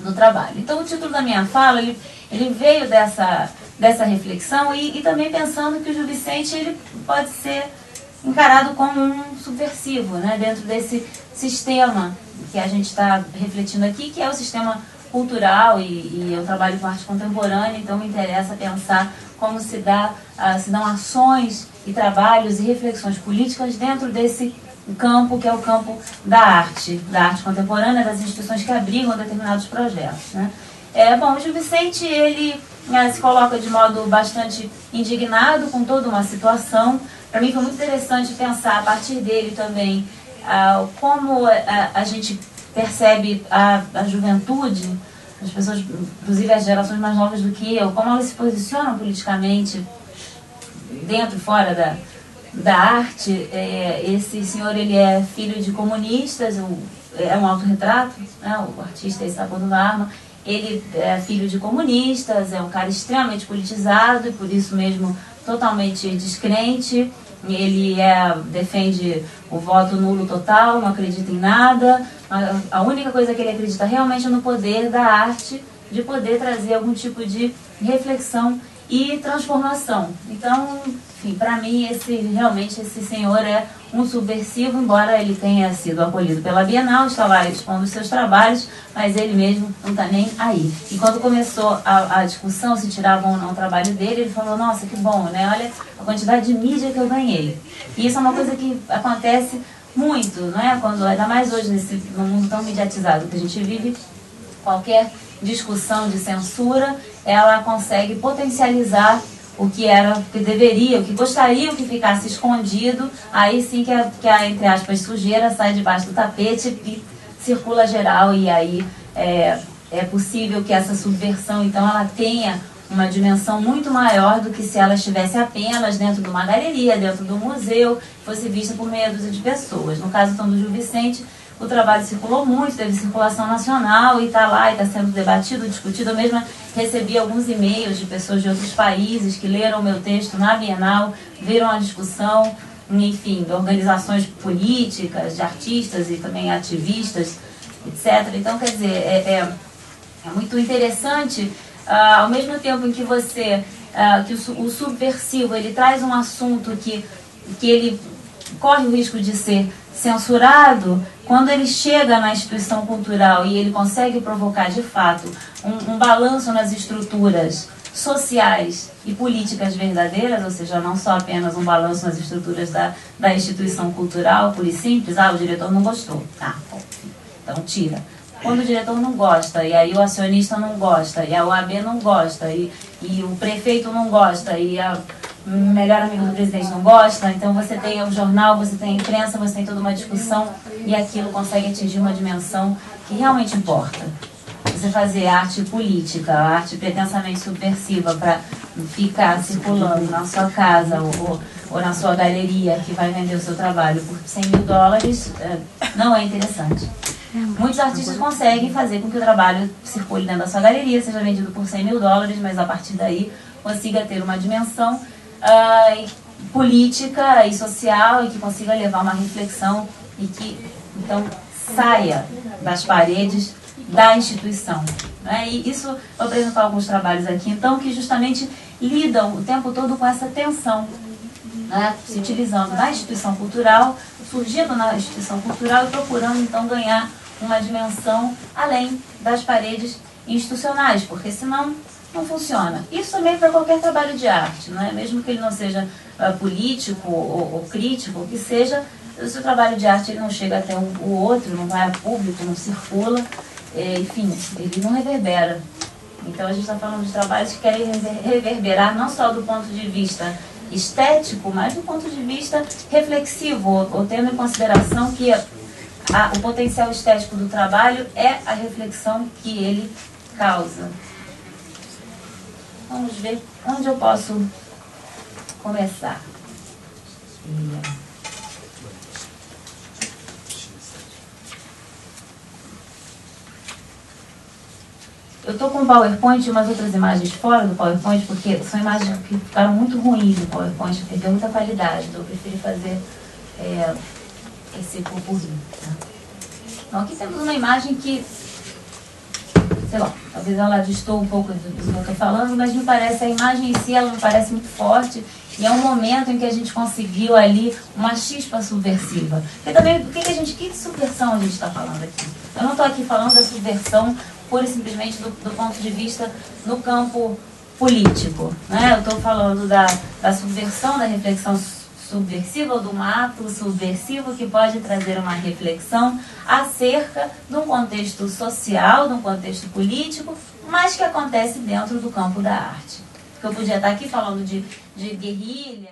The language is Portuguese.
no trabalho. Então, o título da minha fala, ele veio dessa reflexão e também pensando que o Gil Vicente ele pode ser encarado como um subversivo, né, dentro desse sistema que a gente está refletindo aqui, que é o sistema cultural, e eu trabalho com arte contemporânea, então me interessa pensar como se dão ações e trabalhos e reflexões políticas dentro desse campo que é o campo da arte contemporânea, das instituições que abrigam determinados projetos, né? Bom, o Gil Vicente, ele se coloca de modo bastante indignado com toda uma situação. Para mim foi muito interessante pensar a partir dele também como a gente percebe a juventude, as pessoas, inclusive as gerações mais novas do que eu, como elas se posicionam politicamente dentro e fora da arte. Esse senhor, ele é filho de comunistas, é um autorretrato, né? O artista está pondo na arma. Ele é filho de comunistas, é um cara extremamente politizado e por isso mesmo totalmente descrente. Ele defende o voto nulo total, não acredita em nada. A única coisa que ele acredita realmente é no poder da arte, de poder trazer algum tipo de reflexão e transformação. Então, enfim, para mim, realmente esse senhor é um subversivo, embora ele tenha sido acolhido pela Bienal, está lá expondo os seus trabalhos, mas ele mesmo não está nem aí. E quando começou a discussão se tiravam ou não o trabalho dele, ele falou: nossa, que bom, né? Olha a quantidade de mídia que eu ganhei. E isso é uma coisa que acontece muito, não é? Ainda mais hoje, no mundo tão mediatizado que a gente vive, qualquer discussão de censura, ela consegue potencializar o que deveria, o que gostariam que ficasse escondido. Aí sim que a entre aspas, sujeira sai debaixo do tapete e circula geral, e aí é possível que essa subversão, então, ela tenha uma dimensão muito maior do que se ela estivesse apenas dentro de uma galeria, dentro do museu, fosse vista por meia dúzia de pessoas. No caso, então, do Gil Vicente, o trabalho circulou muito, teve circulação nacional e está lá e está sendo debatido, discutido. Eu mesma recebi alguns e-mails de pessoas de outros países que leram o meu texto na Bienal, viram a discussão, enfim, de organizações políticas, de artistas e também ativistas, etc. Então, quer dizer, é muito interessante, ao mesmo tempo em que que o subversivo, ele traz um assunto que ele corre o risco de ser censurado. Quando ele chega na instituição cultural e ele consegue provocar, de fato, um balanço nas estruturas sociais e políticas verdadeiras, ou seja, não só apenas um balanço nas estruturas da instituição cultural, pura e simples, o diretor não gostou, então tira. Quando o diretor não gosta, e aí o acionista não gosta, e a OAB não gosta, e o prefeito não gosta, e a melhor amigo do presidente não gosta, então você tem o jornal, você tem a imprensa, você tem toda uma discussão, e aquilo consegue atingir uma dimensão que realmente importa. Você fazer arte política, arte pretensamente subversiva para ficar circulando na sua casa ou na sua galeria que vai vender o seu trabalho por $100.000, não é interessante. Muitos artistas conseguem fazer com que o trabalho circule dentro da sua galeria, seja vendido por $100.000, mas a partir daí consiga ter uma dimensão política e social, e que consiga levar uma reflexão e que, então, saia das paredes da instituição, né? E isso, vou apresentar alguns trabalhos aqui, então, que justamente lidam o tempo todo com essa tensão, né? Se utilizando da instituição cultural, surgindo na instituição cultural e procurando, então, ganhar uma dimensão além das paredes institucionais, porque senão não funciona. Isso também para qualquer trabalho de arte, não é? Mesmo que ele não seja político ou crítico, o que seja, o seu trabalho de arte ele não chega até o outro, não vai a público, não circula, enfim, ele não reverbera. Então a gente está falando de trabalhos que querem reverberar não só do ponto de vista estético, mas do ponto de vista reflexivo, ou tendo em consideração que o potencial estético do trabalho é a reflexão que ele causa. Vamos ver onde eu posso começar. Eu estou com o PowerPoint e umas outras imagens fora do PowerPoint, porque são imagens que ficaram muito ruins no PowerPoint, perdeu muita qualidade, então eu preferi fazer esse popurrí. Tá? Então aqui temos uma imagem que sei lá, talvez ela distou um pouco do que eu estou falando, mas me parece, a imagem em si, ela me parece muito forte, e é um momento em que a gente conseguiu ali uma chispa subversiva. Porque também, que subversão a gente está falando aqui? Eu não estou aqui falando da subversão pura e simplesmente do ponto de vista no campo político, né? Eu estou falando da subversão, da reflexão subversiva, ou de um ato subversivo que pode trazer uma reflexão acerca de um contexto social, de um contexto político, mas que acontece dentro do campo da arte. Porque eu podia estar aqui falando de guerrilha.